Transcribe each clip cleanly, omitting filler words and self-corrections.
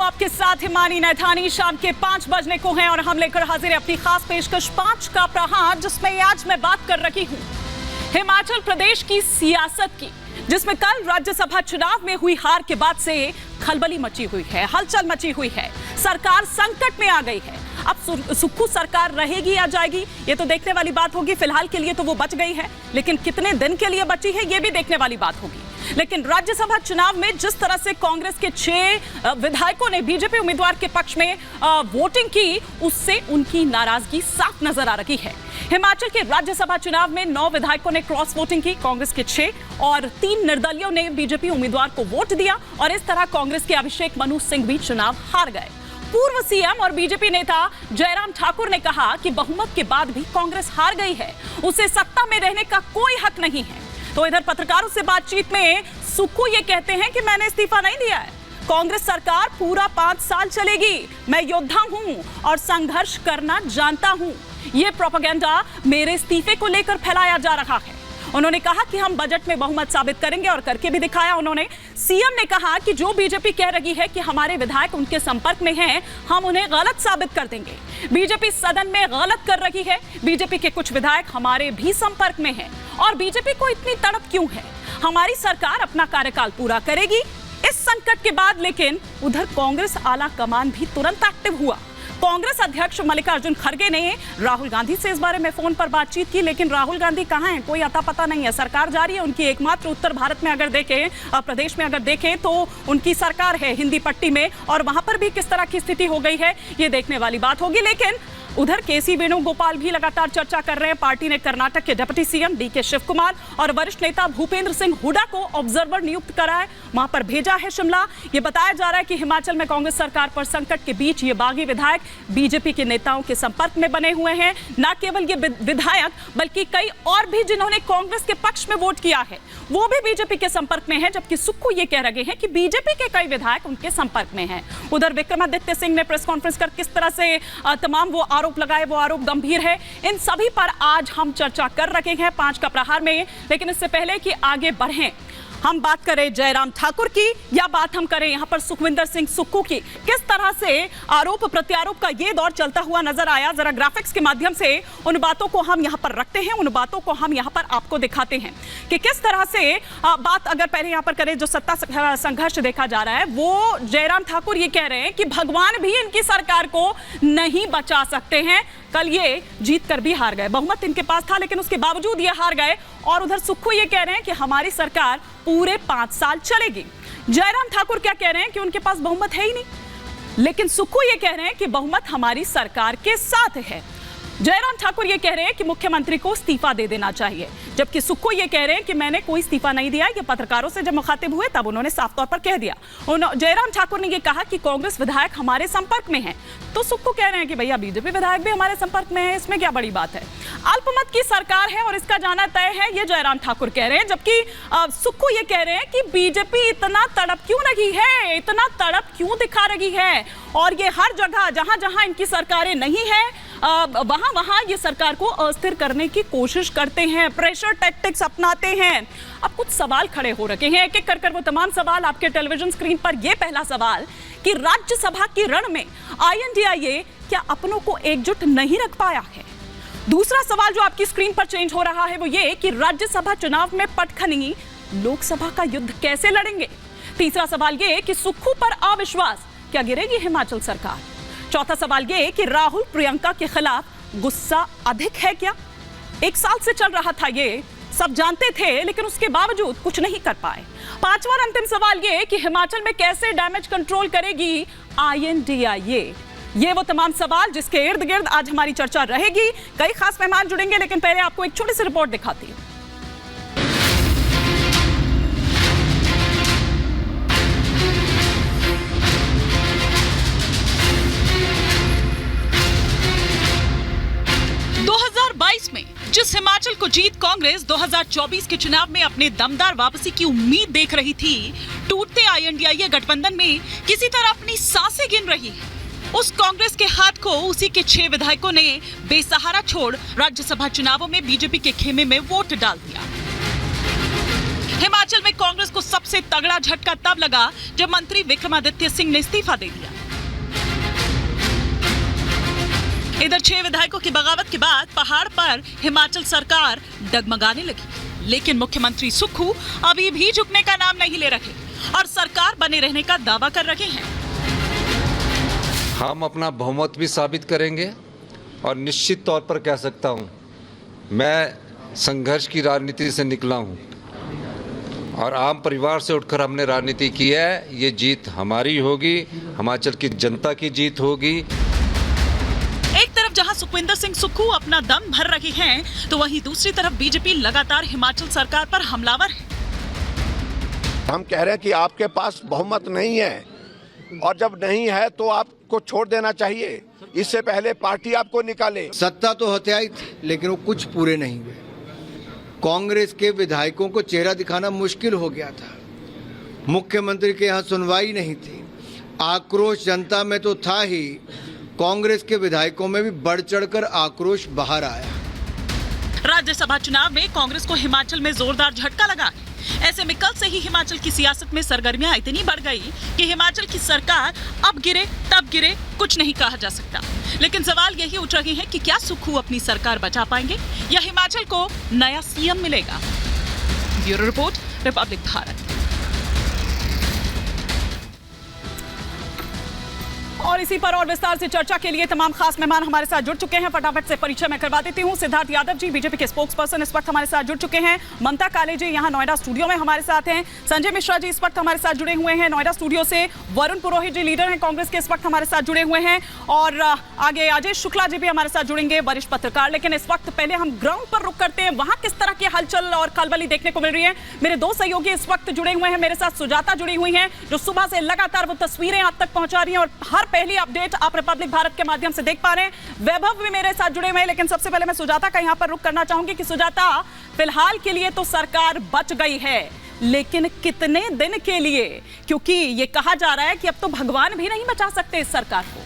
आपके साथ हिमानी नैथानी। शाम के 5 बजने को हैं और हम लेकर हाजिर हैं अपनी खास पेशकश 5 का प्रहार, जिसमें आज मैं बात कर रही हूं हिमाचल प्रदेश की सियासत की, जिसमें कल राज्यसभा चुनाव में हुई हार के बाद से खलबली मची हुई है, हलचल मची हुई है। सरकार संकट में आ गई है। अब सुक्खू सरकार रहेगी या जाएगी, ये तो देखने वाली बात होगी। फिलहाल के लिए तो वो बच गई है, लेकिन कितने दिन के लिए बची है ये भी देखने वाली बात होगी। लेकिन राज्यसभा चुनाव में जिस तरह से कांग्रेस के 6 विधायकों ने बीजेपी उम्मीदवार के पक्ष में वोटिंग की, उससे उनकी नाराजगी साफ नजर आ रही है। हिमाचल के राज्यसभा चुनाव में 9 विधायकों ने क्रॉस वोटिंग की, कांग्रेस के 6 और 3 निर्दलीयों ने बीजेपी उम्मीदवार को वोट दिया और इस तरह कांग्रेस के अभिषेक मनु सिंह भी चुनाव हार गए। पूर्व सीएम और बीजेपी नेता जयराम ठाकुर ने कहा कि बहुमत के बाद भी कांग्रेस हार गई है, उसे सत्ता में रहने का कोई हक नहीं है। तो इधर पत्रकारों से बातचीत में सुक्खू ये कहते हैं कि मैंने इस्तीफा नहीं दिया है, कांग्रेस सरकार पूरा 5 साल चलेगी, मैं योद्धा हूं और संघर्ष करना जानता हूं। ये प्रोपेगेंडा मेरे इस्तीफे को लेकर फैलाया जा रहा है। उन्होंने कहा कि हम बजट में बहुमत साबित करेंगे और करके भी दिखाया उन्होंने। सीएम ने कहा कि जो बीजेपी कह रही है कि हमारे विधायक उनके संपर्क में हैं, हम उन्हें गलत साबित कर देंगे। बीजेपी सदन में गलत कर रही है, बीजेपी के कुछ विधायक हमारे भी संपर्क में हैं और बीजेपी को इतनी तड़प क्यों है? हमारी सरकार अपना कार्यकाल पूरा करेगी इस संकट के बाद। लेकिन उधर कांग्रेस आला कमान भी तुरंत एक्टिव हुआ। कांग्रेस अध्यक्ष मल्लिकार्जुन खड़गे ने राहुल गांधी से इस बारे में फोन पर बातचीत की, लेकिन राहुल गांधी कहां हैं, कोई अता पता नहीं है। सरकार जारी है उनकी, एकमात्र उत्तर भारत में अगर देखें, प्रदेश में अगर देखें तो उनकी सरकार है हिंदी पट्टी में, और वहां पर भी किस तरह की स्थिति हो गई है ये देखने वाली बात होगी। लेकिन उधर केसी वेणुगोपाल भी लगातार चर्चा कर रहे हैं। पार्टी ने कर्नाटक के deputy CM DK Shivakumar और वरिष्ठ नेता भूपेंद्र सिंह हुड्डा को ऑब्जर्वर नियुक्त करा है, वहां पर भेजा है शिमला। ये बताया जा रहा है कि हिमाचल में कांग्रेस सरकार पर संकट के बीच ये बागी विधायक बीजेपी के नेताओं के संपर्क में बने हुए हैं। न केवल ये विधायक बल्कि कई और भी जिन्होंने कांग्रेस के पक्ष में वोट किया है वो भी बीजेपी के संपर्क में है, जबकि सुक्खू ये कह रहे हैं कि बीजेपी के कई विधायक उनके संपर्क में हैं। उधर विक्रमादित्य सिंह ने प्रेस कॉन्फ्रेंस कर किस तरह से तमाम वो आरोप लगाए, वो आरोप गंभीर है। इन सभी पर आज हम चर्चा कर रहे हैं 5 का प्रहार में। लेकिन इससे पहले कि आगे बढ़ें, हम बात करें जयराम ठाकुर की या बात हम करें यहां पर सुखविंदर सिंह सुक्खू की, किस तरह से आरोप प्रत्यारोप का ये दौर चलता हुआ नजर आया, जरा ग्राफिक्स के माध्यम से उन बातों को हम यहां पर रखते हैं, उन बातों को हम यहां पर आपको दिखाते हैं कि किस तरह से बात अगर पहले यहां पर करें, जो सत्ता संघर्ष देखा जा रहा है, वो जयराम ठाकुर ये कह रहे हैं कि भगवान भी इनकी सरकार को नहीं बचा सकते हैं। कल ये जीत कर भी हार गए, बहुमत इनके पास था लेकिन उसके बावजूद ये हार गए। और उधर सुक्खू ये कह रहे हैं कि हमारी सरकार पूरे 5 साल चलेगी। जयराम ठाकुर क्या कह रहे हैं कि उनके पास बहुमत है ही नहीं, लेकिन सुक्खू ये कह रहे हैं कि बहुमत हमारी सरकार के साथ है। जयराम ठाकुर ये कह रहे हैं कि मुख्यमंत्री को इस्तीफा दे देना चाहिए, जबकि सुक्खू ये कह रहे हैं कि मैंने कोई इस्तीफा नहीं दिया। ये पत्रकारों से जब मुखातिब हुए तब उन्होंने साफ तौर पर कह दिया। जयराम ठाकुर ने ये कहा कि कांग्रेस विधायक हमारे संपर्क में हैं, तो सुक्खू कह रहे हैं कि भैया बीजेपी विधायक भी हमारे संपर्क में है, इसमें क्या बड़ी बात है। अल्पमत की सरकार है और इसका जाना तय है, ये जयराम ठाकुर कह रहे हैं। जबकि सुक्खू ये कह रहे हैं कि बीजेपी इतना तड़प क्यों रही है, इतना तड़प क्यों दिखा रही है, और ये हर जगह जहां जहां इनकी सरकारें नहीं है वहां वहां ये सरकार को अस्थिर करने की कोशिश करते हैं, प्रेशर टैक्टिक्स अपनाते हैं। अब कुछ सवाल खड़े हो रखे हैं, एक एक कर वो तमाम सवाल आपके टेलीविजन स्क्रीन पर। ये पहला सवाल कि राज्यसभा की रण में INDIA क्या अपनों को एकजुट नहीं रख पाया है। दूसरा सवाल जो आपकी स्क्रीन पर चेंज हो रहा है वो ये कि राज्यसभा चुनाव में पटखनी लोकसभा का युद्ध कैसे लड़ेंगे। तीसरा सवाल ये कि सुक्खू पर अविश्वास, क्या गिरेगी हिमाचल सरकार। चौथा सवाल ये कि राहुल प्रियंका के खिलाफ गुस्सा अधिक है क्या। 1 साल से चल रहा था, ये सब जानते थे लेकिन उसके बावजूद कुछ नहीं कर पाए। पांचवा और अंतिम सवाल ये कि हिमाचल में कैसे डैमेज कंट्रोल करेगी INDIA। ये वो तमाम सवाल जिसके इर्द गिर्द आज हमारी चर्चा रहेगी। कई खास मेहमान जुड़ेंगे, लेकिन पहले आपको एक छोटी सी रिपोर्ट दिखाती हूं। 2022 में जिस हिमाचल को जीत कांग्रेस 2024 के चुनाव में अपने दमदार वापसी की उम्मीद देख रही थी, टूटते INDIA गठबंधन में किसी तरह अपनी सांसें गिन रही है। उस कांग्रेस के हाथ को उसी के 6 विधायकों ने बेसहारा छोड़ राज्यसभा चुनावों में बीजेपी के खेमे में वोट डाल दिया। हिमाचल में कांग्रेस को सबसे तगड़ा झटका तब लगा जब मंत्री विक्रमादित्य सिंह ने इस्तीफा दे दिया। इधर 6 विधायकों की बगावत के बाद पहाड़ पर हिमाचल सरकार डगमगाने लगी, लेकिन मुख्यमंत्री सुक्खू अभी भी झुकने का नाम नहीं ले रहे और सरकार बने रहने का दावा कर रहे हैं। हम अपना बहुमत भी साबित करेंगे और निश्चित तौर पर कह सकता हूं, मैं संघर्ष की राजनीति से निकला हूं और आम परिवार से उठकर हमने राजनीति की है। ये जीत हमारी होगी, हिमाचल की जनता की जीत होगी। एक तरफ जहां सुखविंदर सिंह सुक्खू अपना दम भर रहे हैं, तो वहीं दूसरी तरफ बीजेपी लगातार हिमाचल सरकार पर हमलावर है। हम कह रहे हैं कि आपके पास बहुमत नहीं है और जब नहीं है तो आपको छोड़ देना चाहिए, इससे पहले पार्टी आपको निकाले। सत्ता तो हत्याई थी, लेकिन वो कुछ पूरे नहीं हुए। कांग्रेस के विधायकों को चेहरा दिखाना मुश्किल हो गया था। मुख्यमंत्री के यहाँ सुनवाई नहीं थी। आक्रोश जनता में तो था ही, कांग्रेस के विधायकों में भी बढ़ चढ़कर आक्रोश बाहर आया। राज्यसभा चुनाव में कांग्रेस को हिमाचल में जोरदार झटका लगा। ऐसे में कल से ही हिमाचल की सियासत में सरगर्मियां इतनी बढ़ गई कि हिमाचल की सरकार अब गिरे तब गिरे कुछ नहीं कहा जा सकता। लेकिन सवाल यही उठ रहे हैं कि क्या सुक्खू अपनी सरकार बचा पाएंगे या हिमाचल को नया सीएम मिलेगा। Bureau report, Republic Bharat. और इसी पर और विस्तार से चर्चा के लिए तमाम खास मेहमान हमारे साथ जुड़ चुके हैं। फटाफट से परिचय मैं करवा देती हूं। सिद्धार्थ यादव जी बीजेपी के स्पोक्स पर्सन इस वक्त हमारे साथ जुड़ चुके हैं। ममता काले जी यहां नोएडा स्टूडियो में हमारे साथ हैं। संजय मिश्रा जी इस वक्त हमारे साथ जुड़े हुए हैं नोएडा स्टूडियो से। वरुण पुरोहित जी लीडर हैं कांग्रेस के, इस वक्त हमारे साथ जुड़े हुए हैं। और आगे अजय शुक्ला जी भी हमारे साथ जुड़ेंगे, वरिष्ठ पत्रकार। लेकिन इस वक्त पहले हम ग्राउंड पर रुक करते हैं, वहां किस तरह की हलचल और खलबली देखने को मिल रही है। मेरे दो सहयोगी इस वक्त जुड़े हुए हैं, मेरे साथ सुजाता जुड़ी हुई हैं जो सुबह से लगातार वो तस्वीरें आप तक पहुंचा रही हैं और हर पहली अपडेट आप रिपब्लिक भारत के माध्यम से देख पा रहे हैं। वैभव भी मेरे साथ जुड़े हुए हैं, लेकिन सबसे पहले मैं सुजाता का यहां पर रुख करना चाहूंगी कि सुजाता, फिलहाल के लिए तो सरकार बच गई है, लेकिन कितने दिन के लिए? क्योंकि ये कहा जा रहा है कि अब तो भगवान भी नहीं बचा सकते इस सरकार को।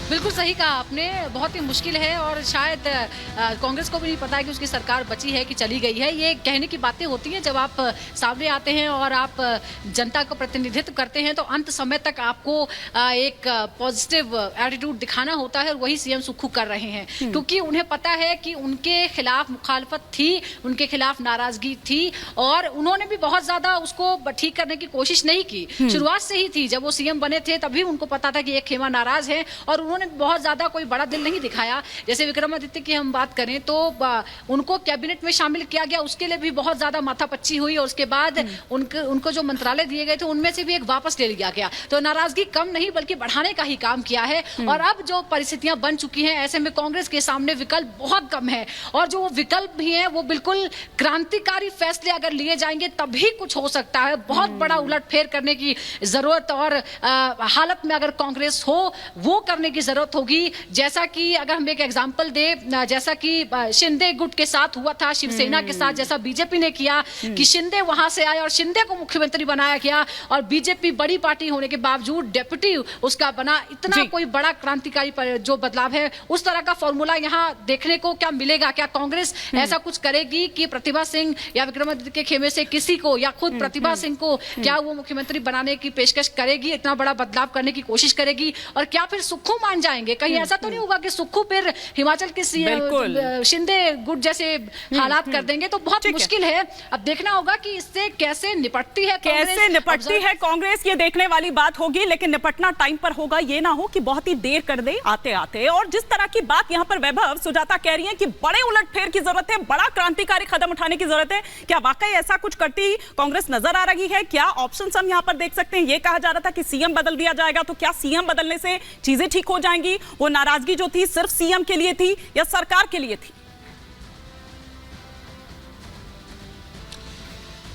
बिल्कुल सही कहा आपने, बहुत ही मुश्किल है और शायद कांग्रेस को भी नहीं पता है कि उसकी सरकार बची है कि चली गई है। ये कहने की बातें होती हैं जब आप सामने आते हैं और आप जनता का प्रतिनिधित्व करते हैं, तो अंत समय तक आपको एक पॉजिटिव एटीट्यूड दिखाना होता है और वही सीएम सुक्खू कर रहे हैं। क्योंकि उन्हें पता है कि उनके खिलाफ मुखालफत थी, उनके खिलाफ नाराजगी थी और उन्होंने भी बहुत ज्यादा उसको ठीक करने की कोशिश नहीं की। शुरुआत से ही थी, जब वो सीएम बने थे तभी उनको पता था कि एक खेमा नाराज है और उन्होंने बहुत ज्यादा कोई बड़ा दिल नहीं दिखाया। जैसे विक्रमादित्य की हम बात करें तो उनको कैबिनेट में शामिल किया गया, उसके लिए भी बहुत ज्यादा माथापच्ची हुई और उसके बाद उनको जो मंत्रालय दिए गए थे उनमें से भी एक वापस ले लिया गया। तो नाराजगी कम नहीं बल्कि बढ़ाने का ही काम किया है। और अब जो परिस्थितियां बन चुकी हैं, ऐसे में कांग्रेस के सामने विकल्प बहुत कम है और जो विकल्प भी हैं वो बिल्कुल क्रांतिकारी फैसले अगर लिए जाएंगे तभी कुछ हो सकता है। बहुत बड़ा उलटफेर करने की जरूरत और हालत में अगर कांग्रेस हो वो करने की जरूरत होगी। जैसा कि अगर हम एक एग्जांपल दे, जैसा कि शिंदे गुट के साथ हुआ था, शिवसेना के साथ जैसा बीजेपी ने किया कि शिंदे वहां से आए और शिंदे को मुख्यमंत्री बनाया गया और बीजेपी बड़ी पार्टी होने के बावजूद डेप्यूटी उसका बना। इतना कोई बड़ा क्रांतिकारी जो बदलाव है, उस तरह का फॉर्मूला यहाँ देखने को क्या मिलेगा? क्या कांग्रेस ऐसा कुछ करेगी कि प्रतिभा सिंह या विक्रमादित्य के खेमे से किसी को या खुद प्रतिभा सिंह को क्या वो मुख्यमंत्री बनाने की पेशकश करेगी, इतना बड़ा बदलाव करने की कोशिश करेगी? और क्या फिर सुक्खू मान जाएंगे? कहीं ऐसा तो नहीं होगा कि सुक्खू फिर हिमाचल के शिंदे गुट जैसे हालात कर देंगे? तो बहुत मुश्किल है। अब देखना होगा कि इससे कैसे निपटती है कांग्रेस। ये देखने वाली बात होगी, लेकिन निपटना टाइम पर होगा, ये ना हो कि बहुत ही देर कर दे आते आते। और जिस तरह की बात यहाँ पर वैभव सुजाता कह रही है कि बड़े उलटफेर की जरूरत है, बड़ा क्रांतिकारी कदम उठाने की जरूरत है, क्या वाकई ऐसा कुछ करती कांग्रेस नजर आ रही है? क्या ऑप्शन हम यहाँ पर देख सकते हैं? ये कहा जा रहा था कि सीएम बदल दिया जाएगा, तो क्या सीएम बदलने से चीजें ठीक हो जाएंगी? वो नाराजगी जो थी सिर्फ सीएम के लिए थी या सरकार के लिए थी?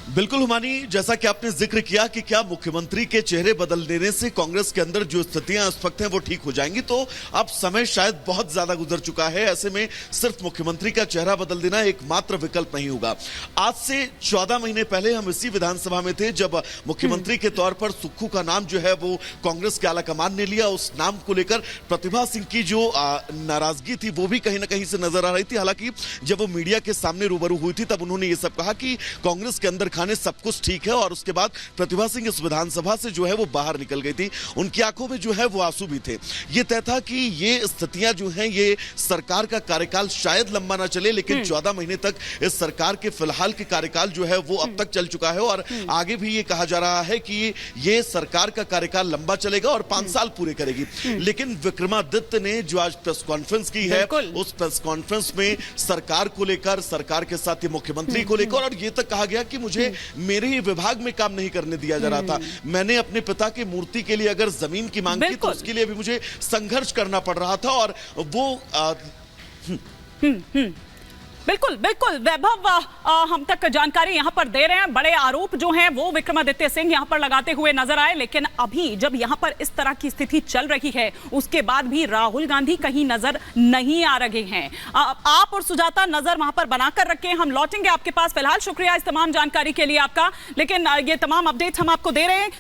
बिल्कुल हुमानी, जैसा कि आपने जिक्र किया कि क्या मुख्यमंत्री के चेहरे बदल देने से कांग्रेस के अंदर जो स्थितियां इस वक्त हैं वो ठीक हो जाएंगी, तो अब समय शायद बहुत ज्यादा गुजर चुका है। ऐसे में सिर्फ मुख्यमंत्री का चेहरा बदल देना एकमात्र विकल्प नहीं होगा। आज से 14 महीने पहले हम इसी विधानसभा में थे जब मुख्यमंत्री के तौर पर सुक्खू का नाम जो है वो कांग्रेस के आलाकमान ने लिया। उस नाम को लेकर प्रतिभा सिंह की जो नाराजगी थी वो भी कहीं ना कहीं से नजर आ रही थी। हालांकि जब वो मीडिया के सामने रूबरू हुई थी तब उन्होंने ये सब कहा कि कांग्रेस के अंदर छेड़खानी सब कुछ ठीक है। और उसके बाद प्रतिभा सिंह इस विधानसभा से जो है वो बाहर निकल गई थी, उनकी आंखों में जो है वो आंसू भी थे। ये तय था कि ये स्थितियां जो हैं, ये सरकार का कार्यकाल शायद लंबा ना चले, लेकिन 14 महीने तक इस सरकार के फिलहाल के कार्यकाल जो है वो अब तक चल चुका है और आगे भी ये कहा जा रहा है कि ये सरकार का कार्यकाल लंबा चलेगा और 5 साल पूरे करेगी। लेकिन विक्रमादित्य ने जो आज प्रेस कॉन्फ्रेंस की है, उस प्रेस कॉन्फ्रेंस में सरकार को लेकर, सरकार के साथ ही मुख्यमंत्री को लेकर, और ये तक कहा गया कि मुझे मेरे ही विभाग में काम नहीं करने दिया जा रहा था। मैंने अपने पिता की मूर्ति के लिए अगर जमीन की मांग की तो उसके लिए भी मुझे संघर्ष करना पड़ रहा था। और वो बिल्कुल बिल्कुल वैभव, हम तक जानकारी यहां पर दे रहे हैं। बड़े आरोप जो हैं वो विक्रमादित्य सिंह यहां पर लगाते हुए नजर आए, लेकिन अभी जब यहां पर इस तरह की स्थिति चल रही है उसके बाद भी राहुल गांधी कहीं नजर नहीं आ रहे हैं। आप और सुजाता नजर वहां पर बनाकर रखें, हम लौटेंगे आपके पास। फिलहाल शुक्रिया इस तमाम जानकारी के लिए आपका, लेकिन ये तमाम अपडेट्स हम आपको दे रहे हैं।